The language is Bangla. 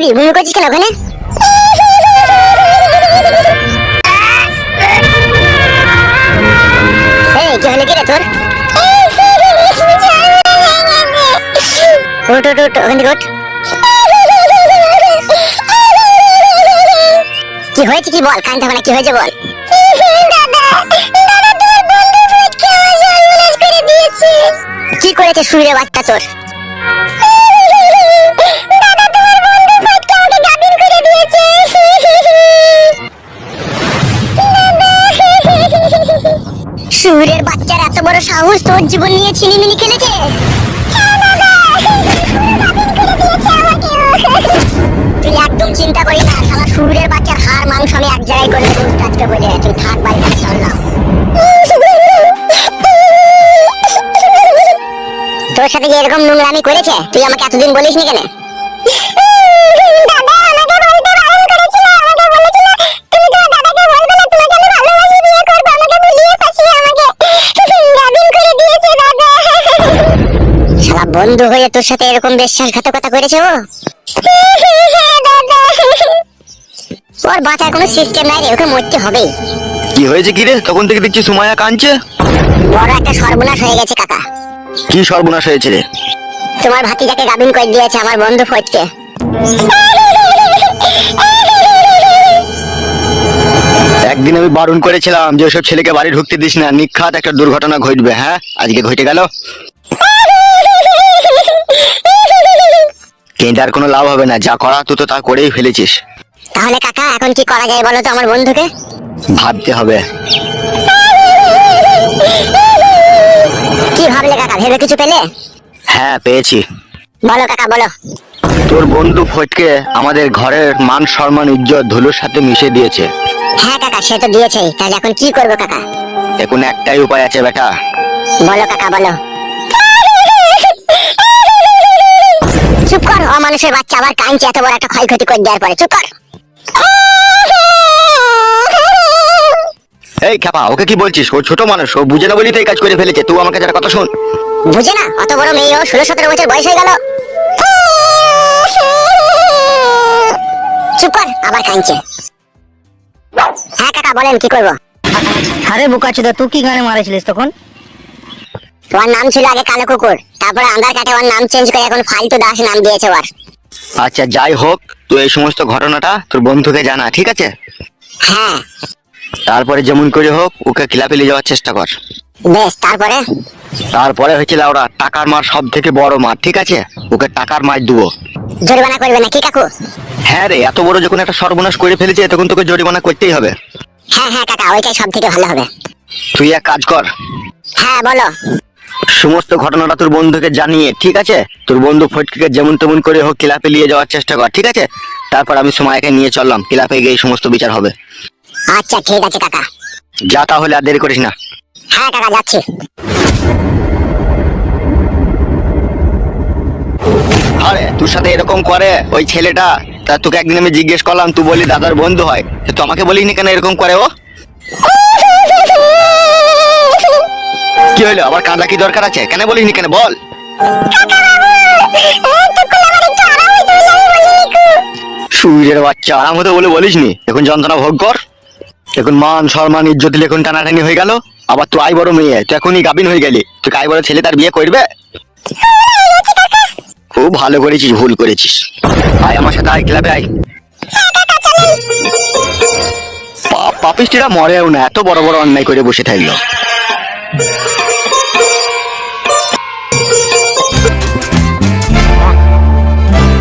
কি বমি করছিস কেন ওখানে? এই কি হলো কি রে তোর? ওঠ ওঠ ওঠ ওখান থেকে ওঠ। কি হয়েছে কি বল, কানতে হবে না, কি হয়েছে বল। কি করেছে শুয়ে বাচ্চা তোর? শুয়ের বাচ্চার এত বড় সাহস, তোর জীবন নিয়ে ছিনিমিনি খেলেছে। তুই একদম চিন্তা করিস না, শালা শুয়ের বাচ্চার হাড় মাংস আমি এক জায়গায় করে দেবো আজকে বলে। তুই থাক বাড়িতে, চললাম। তোর সাথে যে এরকম নোংরামি করেছে তুই আমাকে এতদিন বলিসনি কেন? শালা বন্ধু হয়ে তোর সাথে এরকম বিশ্বাসঘাতকতা করেছে ও? ওর বাঁচার কোনো সিস্টেম নাই রে, ওকে মরতে হবেই। কি হয়েছে কি রে? তখন থেকে দেখছি সুমাইয়া কাঁদছে। বড় একটা সর্বনাশ হয়ে গেছে কাকা। কি সর্বনাশ হয়েছে রে? তোমার ভাতিজাকে গাবিন করে দিয়েছে আমার বন্ধু ফটকে। একদিন আমি বারণ করেছিলাম যে ওসব ছেলেকে বাড়ি ঢুকতে দিস না, নিখাত একটা দুর্ঘটনা ঘটবে। হ্যাঁ, আজকে ঘটে গেল। কিন্তু আর কোনো লাভ হবে না, যা করা তুই তো তা করেই ফেলেছিস। তাহলে কাকা এখন কি করা যায় বলো তো আমার বন্ধুকে? ভাবতে হবে। কি ভাবলে কাকা, ভেবে কিছু পেলে? হ্যাঁ, পেয়েছি। বলো কাকা বলো। তোর বন্ধু ফটকে আমাদের ঘরের মান সম্মান ইজ্জত ধুলোর সাথে মিশে দিয়েছে। হ্যাঁ কাকা, সে তো দিয়েছেই, তাহলে এখন কি করবো কাকা? এখন একটাই উপায় আছে বেটা। বলো কাকা বলো। চুপ কর, অমানুষের বাচ্চা আবার কাঁদছে এত বড় একটা ক্ষয়ক্ষতি করে দেওয়ার পরে। চুপ কর। এই খেপা, ওকে কি বলছিস? ও ছোট মানুষ, ও বুঝে না বলি তো এই কাজ করে ফেলেছে। তুই আমাকে যারা কথা শোন। বুঝে না? অত বড় মেয়ে, ও 16-17 বছর বয়স হয়ে গেল। চুপ কর, আবার কাঁদছে। হ্যাঁ কাকা বলেন, কি করবো? আরে বোকাচোদা, তুই কি গানে মারেছিলিস তখন? তোমার নাম ছিল আগে কালো কুকুর, তারপরে আধার কার্ডে ওর নাম চেঞ্জ করে এখন ফালতু দাস নাম দিয়েছে ওর। আচ্ছা যাই হোক, তুই এই সমস্ত ঘটনাটা তোর বন্ধুকে জানা, ঠিক আছে? হ্যাঁ তারপরে যেমন করে হোক ওকে ক্লাবে নিয়ে যাওয়ার চেষ্টা কর। বেশ। তারপরে হয়েছিল ওরা টাকার মার সব থেকে বড় মার, ঠিক আছে? ওকে টাকার মার দেবো। জরিমানা করবে নাকি কাকু? হ্যাঁ রে, এত বড় যখন একটা সর্বনাশ করে ফেলেছে তখন তোকে জরিমানা করতেই হবে। হ্যাঁ হ্যাঁ কাকা, ওইটাই সব থেকে ভালো হবে। তুই এক কাজ কর, হ্যাঁ বলো। সমস্ত ঘটনাটা তোর বন্ধুকে জানিয়ে, ঠিক আছে, তোর বন্ধু ফটকে যেমন তেমন করে হোক ক্লাবে নিয়ে যাওয়ার চেষ্টা কর, ঠিক আছে? তারপর আমি সময়কে নিয়ে চললাম, ক্লাবে গিয়ে এই সমস্ত বিচার হবে। আচ্ছা ঠিক আছে কাকা। যা তাহলে, আর দেরি করিস না। হ্যাঁ কাকা, যাচ্ছি। আরে তোর সাথে এরকম করে ওই ছেলেটা? তা তোকে একদিন আমি জিজ্ঞেস করলাম, তুই বলি দাদার বন্ধু হয়, তো আমাকে বলিনি কেন এরকম করে ও? কি হলো, আবার কাঁদা কি দরকার আছে? কেন বলিনি কেন বল? সুইরের বাচ্চা, আরাম হতে বলে বলিসনি? এখন যন্ত্রণা ভোগ কর। এখন মান সম্মান ইজ্জত দিলে এখন টানাটানি হয়ে গেল। আবার তুই আই বড় মেয়ে, তুই এখনই গাবিন হয়ে গেলি। তুই আই বড় ছেলে তার বিয়ে করবে? খুব ভালো করেছিস, ভুল করেছিস। আয় আমার সাথে, আয় ক্লাবে আয়। পাপিষ্টিরা মরেও না, এত বড় বড় অন্যায় করে বসে থাকলো।